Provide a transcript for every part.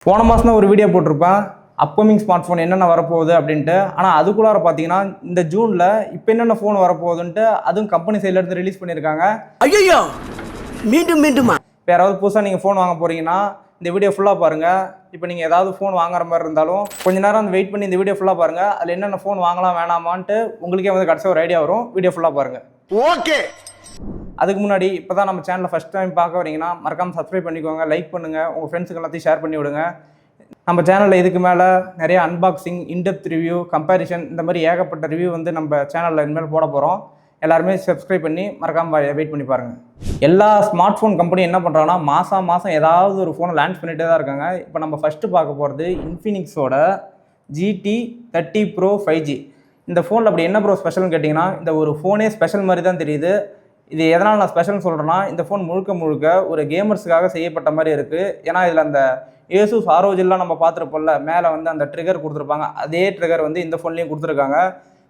போன மாதம் தான் ஒரு வீடியோ போட்டிருப்பேன் அப்கமிங் ஸ்மார்ட் ஃபோன் என்னென்ன வரப்போகுது அப்படின்ட்டு. ஆனால் அதுக்குள்ளார பார்த்தீங்கன்னா இந்த ஜூனில் இப்போ என்னென்ன ஃபோன் வரப்போகுதுன்ட்டு அதுவும் கம்பெனி சைட்லேருந்து ரிலீஸ் பண்ணியிருக்காங்க. ஐயோ மீண்டும் மீண்டுமா இப்போ யாராவது புதுசாக நீங்கள் ஃபோன் வாங்க போகிறீங்கன்னா இந்த வீடியோ ஃபுல்லாக பாருங்கள். இப்போ நீங்கள் ஏதாவது ஃபோன் வாங்குற மாதிரி இருந்தாலும் கொஞ்ச நேரம் அந்த வெயிட் பண்ணி இந்த வீடியோ ஃபுல்லாக பாருங்கள். அதில் என்னென்ன ஃபோன் வாங்கலாம் வேணாமான்ட்டு உங்களுக்கே வந்து கடைசியாக ஒரு ஐடியா வரும். வீடியோ ஃபுல்லாக பாருங்கள். ஓகே. அதுக்கு முன்னாடி இப்போ தான் நம்ம சேனலில் ஃபஸ்ட் டைம் பார்க்க வரீங்கன்னா மறக்காமல் சப்ஸ்கிரைப் பண்ணிக்கோங்க, லைக் பண்ணுங்கள், உங்கள் ஃப்ரெண்ட்ஸுக்கு எல்லாத்தையும் ஷேர் பண்ணி விடுங்க. நம்ம சேனலில் இதுக்கு மேலே நிறைய அன்பாக்சிங், இன்டெப்த் ரிவ்யூ, கம்பேரிஷன் இந்த மாதிரி ஏகப்பட்ட ரிவ்யூ வந்து நம்ம சேனலில் இனிமேல் போட போகிறோம். எல்லாருமே சப்ஸ்கிரைப் பண்ணி மறக்காமல் வெயிட் பண்ணி பாருங்கள். எல்லா ஸ்மார்ட் ஃபோன் கம்பெனி என்ன பண்ணுறாங்கன்னா மாதம் ஏதாவது ஒரு ஃபோனை லான்ச் பண்ணிகிட்டே தான் இருக்காங்க. இப்போ நம்ம ஃபஸ்ட்டு பார்க்க போகிறது இன்ஃபினிக்ஸோட GT30 Pro 5G. இந்த ஃபோனில் அப்படி என்ன ப்ரோ ஸ்பெஷல்னு கேட்டிங்கன்னா, இந்த ஒரு ஃபோனே ஸ்பெஷல் மாதிரி தான் தெரியுது. இது எதனால் நான் ஸ்பெஷல்னு சொல்கிறேன்னா, இந்த ஃபோன் முழுக்க ஒரு கேமர்ஸுக்காக செய்யப்பட்ட மாதிரி இருக்குது. ஏன்னா இதில் அந்த ஏசூஸ் ROGலாம் நம்ம பார்த்துருப்போம்ல, மேலே வந்து அந்த ட்ரிகர் கொடுத்துருப்பாங்க. அதே ட்ரிகர் வந்து இந்த ஃபோன்லேயும் கொடுத்துருக்காங்க.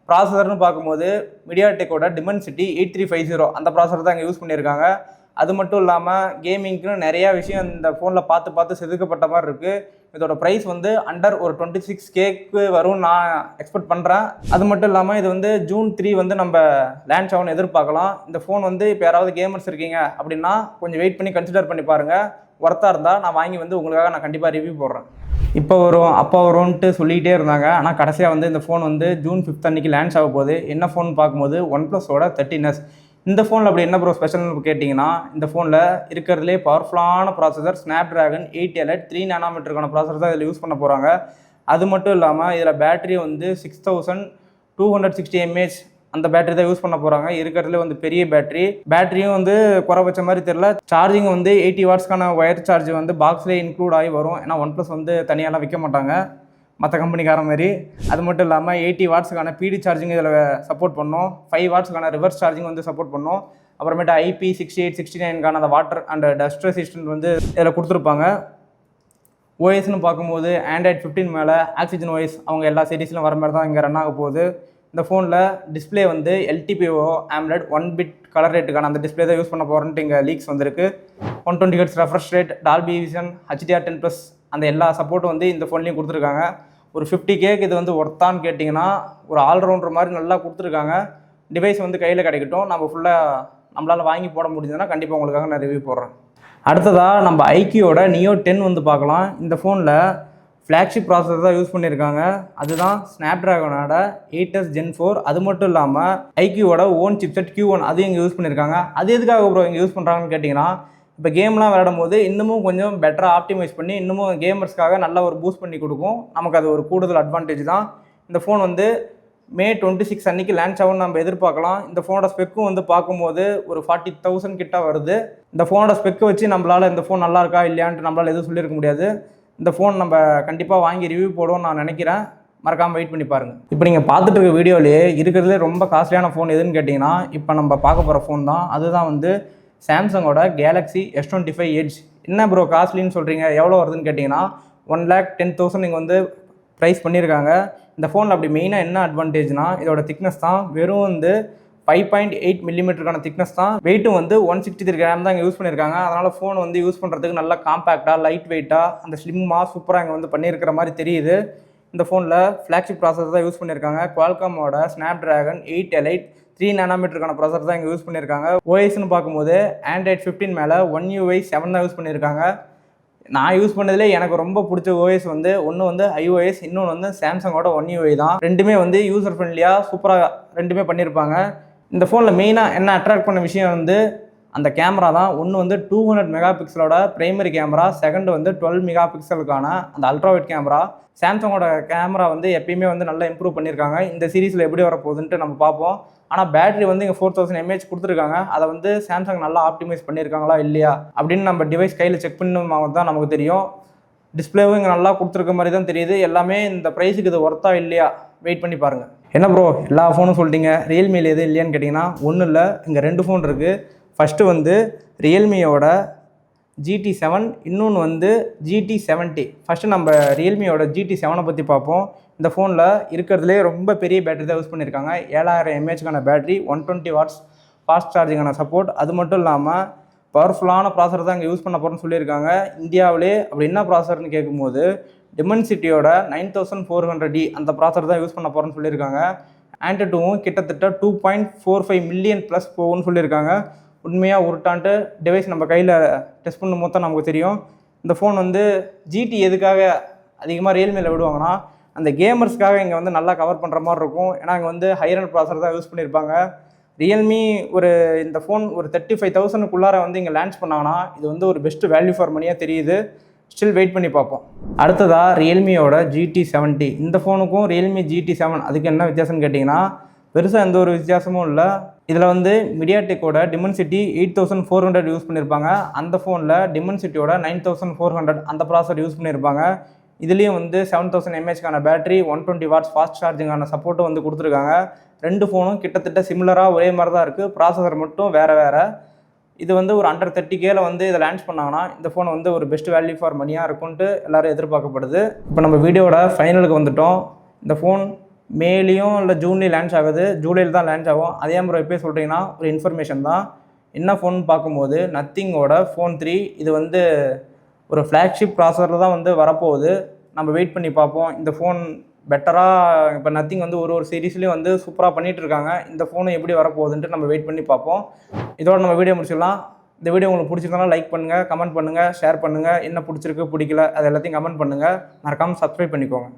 ப்ராசஸர்னு பார்க்கும்போது MediaTekோட Dimensity 8350 அந்த ப்ராசஸர் தான் இங்கே யூஸ் பண்ணியிருக்காங்க. அது மட்டும் இல்லாமல் கேமிங்க்குன்னு நிறையா விஷயம் இந்த ஃபோனில் பார்த்து செதுக்கப்பட்ட மாதிரி இருக்குது. இதோட ப்ரைஸ் வந்து அண்டர் ஒரு 26Kக்கு வரும்னு நான் எக்ஸ்பெக்ட் பண்ணுறேன். அது மட்டும் இல்லாமல் இது வந்து June 3 வந்து நம்ம லான்ச் ஆகும்னு எதிர்பார்க்கலாம். இந்த ஃபோன் வந்து இப்போ யாராவது கேமர்ஸ் இருக்கீங்க அப்படின்னா கொஞ்சம் வெயிட் பண்ணி கன்சிடர் பண்ணி பாருங்கள். ஒர்த்தாக இருந்தால் நான் வாங்கி வந்து உங்களுக்காக நான் கண்டிப்பாக ரிவ்யூ போடுறேன். இப்போ வரும் அப்போ வரும்ன்ட்டு சொல்லிகிட்டே இருந்தாங்க. ஆனால் கடைசியாக வந்து இந்த ஃபோன் வந்து June 5 அன்றைக்கி லான்ச் ஆக போகுது. என்ன ஃபோன் பார்க்கும்போது OnePlusோட 13S. இந்த ஃபோனில் அப்படி என்ன ப்ரோ ஸ்பெஷல்னு கேட்டிங்கன்னா, இந்த ஃபோனில் இருக்கிறதுலே பவர்ஃபுல்லான ப்ராசஸர் Snapdragon 8 Elite 3 nanometerக்கான ப்ராசஸர் தான் இதில் யூஸ் பண்ண போகிறாங்க. அது மட்டும் இல்லாமல் இதில் பேட்டரி வந்து 6260 mAh அந்த பேட்டரி தான் யூஸ் பண்ண போகிறாங்க. இருக்கிறதுலே வந்து பெரிய பேட்டரியும் வந்து குறை வச்ச மாதிரி தெரியல. சார்ஜிங் வந்து 80 வாட்ஸ்க்கான ஒயர் சார்ஜ் வந்து பாக்ஸ்லேயே இன்க்ளூட் ஆகி வரும். ஏன்னா OnePlus வந்து தனியாலாம் விற்க மாட்டாங்க மற்ற கம்பெனிக்கார மாதிரி. அது மட்டும் இல்லாமல் 80 வாட்ஸுக்கான PD சார்ஜிங் இதில் சப்போர்ட் பண்ணோம். 5 வாட்ஸுக்கான ரிவர்ஸ் சார்ஜிங் வந்து சப்போர்ட் பண்ணோம். அப்புறமேட்டு IP68 69க்கான அந்த வாட்டர் அண்ட் டஸ்ட் ரெசிஸ்டன்ட் வந்து இதில் கொடுத்துருப்பாங்க. ஓஎஸ்ன்னு பார்க்கும்போது Android 15 மேலே ஆக்சிஜன் OS அவங்க எல்லா சீரீஸ்லையும் வர மாதிரி தான் இங்கே ரன் ஆக போகுது. இந்த ஃபோனில் டிஸ்பிளே வந்து LTPO AMOLED 1 பிட் கலர் ரேட்டுக்கான அந்த டிஸ்பிளே தான் யூஸ் பண்ண போகிறேன்ட்டு இங்கே லீக்ஸ் வந்திருக்கு. 120 Hz refresh rate, Dolby vision, HDR10+ அந்த எல்லா சப்போர்ட்டும் வந்து இந்த ஃபோன்லேயும் கொடுத்துருக்காங்க. ஒரு 50Kக்கு இது வந்து ஒர்த்தான்னு கேட்டிங்கன்னா ஒரு ஆல்ரவுண்டர் மாதிரி நல்லா கொடுத்துருக்காங்க. டிவைஸ் வந்து கையில் கிடைக்கட்டும். நம்மளால் வாங்கி போட முடிஞ்சதுன்னா கண்டிப்பாக உங்களுக்காக நான் ரிவ்யூ போடுறேன். அடுத்ததாக நம்ம IQOட Neo 10 வந்து பார்க்கலாம். இந்த ஃபோனில் ஃப்ளாக்ஷிப் ப்ராசஸர் தான் யூஸ் பண்ணியிருக்காங்க. அதுதான் Snapdragonோட 8S Gen 4. அது மட்டும் இல்லாமல் IQOட ஓன் சிப்செட் Q1 அதையும் இங்கே யூஸ் பண்ணியிருக்காங்க. அது எதுக்காக ப்ரோ இங்கே யூஸ் பண்ணுறாங்கன்னு கேட்டிங்கன்னா, இப்போ கேம்லாம் விளையாடும் போது இன்னமும் கொஞ்சம் பெட்டராக ஆப்டிமைஸ் பண்ணி இன்னமும் கேமர்ஸ்க்காக நல்லா ஒரு பூஸ்ட் பண்ணி கொடுக்கும். நமக்கு அது ஒரு கூடுதல் அட்வான்டேஜ் தான். இந்த ஃபோன் வந்து May 26 அன்றைக்கி லான்ச் ஆகும்னு நம்ம எதிர்பார்க்கலாம். இந்த ஃபோனோட ஸ்பெக்கும் வந்து பார்க்கும்போது ஒரு 40,000 கிட்ட வருது. இந்த ஃபோனோட ஸ்பெக்கை வச்சு நம்மளால் இந்த ஃபோன் நல்லா இருக்கா இல்லையான்ட்டு நம்மளால் எதுவும் சொல்லியிருக்க முடியாது. இந்த ஃபோன் நம்ம கண்டிப்பாக வாங்கி ரிவ்யூ போடுவோம்னு நான் நினைக்கிறேன். மறக்காமல் வெயிட் பண்ணி பாருங்கள். இப்போ நீங்கள் பார்த்துட்டு இருக்க வீடியோலேயே இருக்கிறதுலே ரொம்ப காஸ்ட்லியான ஃபோன் எதுன்னு கேட்டிங்கன்னா இப்போ நம்ம பார்க்க போகிற ஃபோன் தான். அதுதான் வந்து சாம்சங்கோட Galaxy S25 Edge. என்ன ப்ரோ காஸ்ட்லின்னு சொல்கிறீங்க, எவ்வளோ வருதுன்னு கேட்டிங்கன்னா 1,10,000 நீங்கள் வந்து ப்ரைஸ் பண்ணியிருக்காங்க. இந்த ஃபோனில் அப்படி மெயினாக என்ன அட்வான்டேஜ்னால் இதோட திக்னஸ் தான். வெறும் வந்து 5.8 மில்லிமீட்டருக்கான திக்னஸ் தான். வெயிட்டும் வந்து 163 கிராம் தான் இங்கே யூஸ் பண்ணியிருக்காங்க. அதனால் ஃபோன் வந்து யூஸ் பண்ணுறதுக்கு நல்லா காம்பேக்டாக, லைட் வெயிட்டாக, அந்த ஸ்லிம்மாக சூப்பராக இங்கே வந்து பண்ணியிருக்கிற மாதிரி தெரியுது. இந்த ஃபோனில் ஃப்ளாக்ஷிப் ப்ராசஸர் தான் யூஸ் பண்ணியிருக்காங்க. Qualcommோட Snapdragon 8 Elite 3 nanometerக்கான ப்ராசஸர் தான் இங்கே யூஸ் பண்ணியிருக்காங்க. OSன்னு பார்க்கும்போது Android 15 மேலே One UI 7 தான் யூஸ் பண்ணியிருக்காங்க. நான் யூஸ் பண்ணதிலே எனக்கு ரொம்ப பிடிச்ச OS வந்து ஒன்று வந்து iOS, இன்னொன்று வந்து சாம்சங்கோட One UI தான். ரெண்டுமே வந்து யூசர் ஃப்ரெண்ட்லியாக சூப்பராக ரெண்டுமே பண்ணியிருப்பாங்க. இந்த ஃபோனில் மெயினாக என்ன அட்ராக்ட் பண்ண விஷயம் வந்து அந்த கேமரா தான். ஒன்று வந்து 200 மெகாபிக்சலோட பிரைமரி கேமரா, செகண்ட் வந்து 12 மெகாபிக்சலுக்கான அந்த அல்ட்ராவைட் கேமரா. சாம்சங்கோட கேமரா வந்து எப்பயுமே வந்து நல்லா இம்ப்ரூவ் பண்ணியிருக்காங்க. இந்த சீரீஸில் எப்படி வரப்போகுதுன்ட்டு நம்ம பார்ப்போம். ஆனால் பேட்டரி வந்து இங்கே 4000 mAh கொடுத்துருக்காங்க. அதை வந்து சாம்சங் நல்லா ஆப்டிமைஸ் பண்ணியிருக்காங்களா இல்லையா அப்படின்னு நம்ம டிவைஸ் கையில் செக் பண்ணும்போது தான் நமக்கு தெரியும். டிஸ்பிளேவும் இங்கே நல்லா கொடுத்துருக்க மாதிரி தான் தெரியுது. எல்லாமே இந்த ப்ரைஸுக்கு இது ஒர்த்தா இல்லையா வெயிட் பண்ணி பாருங்கள். என்ன ப்ரோ எல்லா ஃபோனும் சொல்லிட்டீங்க, ரியல்மியில் எது இல்லையான்னு கேட்டிங்கன்னா ஒன்றும் இல்லை. இங்கே 2 ஃபோன் இருக்குது. ஃபஸ்ட்டு வந்து ரியல்மியோட GT7, இன்னொன்று வந்து GT70. ஃபஸ்ட்டு நம்ம ரியல்மியோட GT7 பற்றி பார்ப்போம். இந்த ஃபோனில் இருக்கிறதுலே ரொம்ப பெரிய பேட்டரி தான் யூஸ் பண்ணியிருக்காங்க. 7000 mAhக்கான பேட்டரி, 120 வாட்ஸ் ஃபாஸ்ட் சார்ஜிங்கான சப்போர்ட். அது மட்டும் இல்லாமல் பவர்ஃபுல்லான ப்ராசர் தான் இங்கே யூஸ் பண்ண போகிறோன்னு சொல்லியிருக்காங்க. இந்தியாவிலே அப்படி என்ன ப்ராசர்னு கேட்கும்போது டிமென்சிட்டியோட 9400D அந்த ப்ராசர் தான் யூஸ் பண்ண போகிறோன்னு சொல்லியிருக்காங்க. ஆண்ட்ராய்டும் கிட்டத்தட்ட 2.45 மில்லியன் ப்ளஸ் போகும்னு சொல்லியிருக்காங்க. உண்மையாக உருட்டான்ட்டு டிவைஸ் நம்ம கையில் டெஸ்ட் பண்ணும்போது தான் நமக்கு தெரியும். இந்த ஃபோன் வந்து ஜிடி எதுக்காக அதிகமாக ரியல்மியில் விடுவாங்கன்னா அந்த கேமர்ஸ்க்காக இங்கே வந்து நல்லா கவர் பண்ணுற மாதிரி இருக்கும். ஏன்னா இங்கே வந்து ஹையர் ப்ராசர் தான் யூஸ் பண்ணியிருப்பாங்க. ரியல்மி இந்த ஃபோன் ஒரு 35,000க்குள்ளார வந்து இங்கே லான்ச் பண்ணாங்கன்னா இது வந்து ஒரு பெஸ்ட் வேல்யூ ஃபார் மணியாக தெரியுது. ஸ்டில் வெயிட் பண்ணி பார்ப்போம். அடுத்ததாக ரியல்மியோட GT70. இந்த ஃபோனுக்கும் ரியல்மி GT7 அதுக்கு என்ன வித்தியாசம்னு கேட்டிங்கன்னா பெருசாக எந்த ஒரு வித்தியாசமும் இல்லை. இதில் வந்து மீடியாடெக்கோட டிமென்சிட்டி 8400 யூஸ் பண்ணியிருப்பாங்க. அந்த ஃபோனில் டிமென்சிட்டியோட 9400 அந்த ப்ராசர் யூஸ் பண்ணியிருப்பாங்க. இதுலேயும் வந்து 7000 mAhக்கான பேட்டரி, 120 வாட்ஸ் ஃபாஸ்ட் சார்ஜிங்கான சப்போர்ட்டும் வந்து கொடுத்துருக்காங்க. ரெண்டு ஃபோனும் கிட்டத்தட்ட சிமிலராக ஒரே மாதிரி தான் இருக்குது. ப்ராசஸர் மட்டும் வேறு. இது வந்து ஒரு அண்டர் 30Kல வந்து இதை லான்ச் பண்ணாங்கன்னா இந்த ஃபோன் வந்து ஒரு பெஸ்ட் வேல்யூ ஃபார் மணியாக இருக்கும்ன்ட்டு எல்லோரும் எதிர்பார்க்கப்படுது. இப்போ நம்ம வீடியோட ஃபைனலுக்கு வந்துட்டோம். இந்த ஃபோன் மேலேயும் இல்லை ஜூன்லேயும் லான்ச் ஆகுது. ஜூலையில் தான் லான்ச் ஆகும். அதே மாதிரி எப்போயே சொல்கிறீங்கன்னா ஒரு இன்ஃபர்மேஷன் தான். என்ன ஃபோன் பார்க்கும்போது நத்திங்கோட ஃபோன் 3 இது வந்து ஒரு ஃப்ளாக்ஷிப் ப்ராசஸரில் தான் வந்து வரப்போகுது. நம்ம வெயிட் பண்ணி பார்ப்போம். இந்த ஃபோன் பெட்டராக இப்போ நத்திங் வந்து ஒரு சீரீஸ்லேயும் வந்து சூப்பராக பண்ணிகிட்டு இருக்காங்க. இந்த ஃபோனு எப்படி வரப்போகுதுன்ட்டு நம்ம வெயிட் பண்ணி பார்ப்போம். இதோட நம்ம வீடியோ முடிச்சிடலாம். இந்த வீடியோ உங்களுக்கு பிடிச்சிருந்தாலும் லைக் பண்ணுங்கள், கமெண்ட் பண்ணுங்கள், ஷேர் பண்ணுங்கள். என்ன பிடிச்சிருக்கு பிடிக்கல அது எல்லாத்தையும் கமெண்ட் பண்ணுங்கள். மறக்காமல் சப்ஸ்கிரைப் பண்ணிக்கோங்க.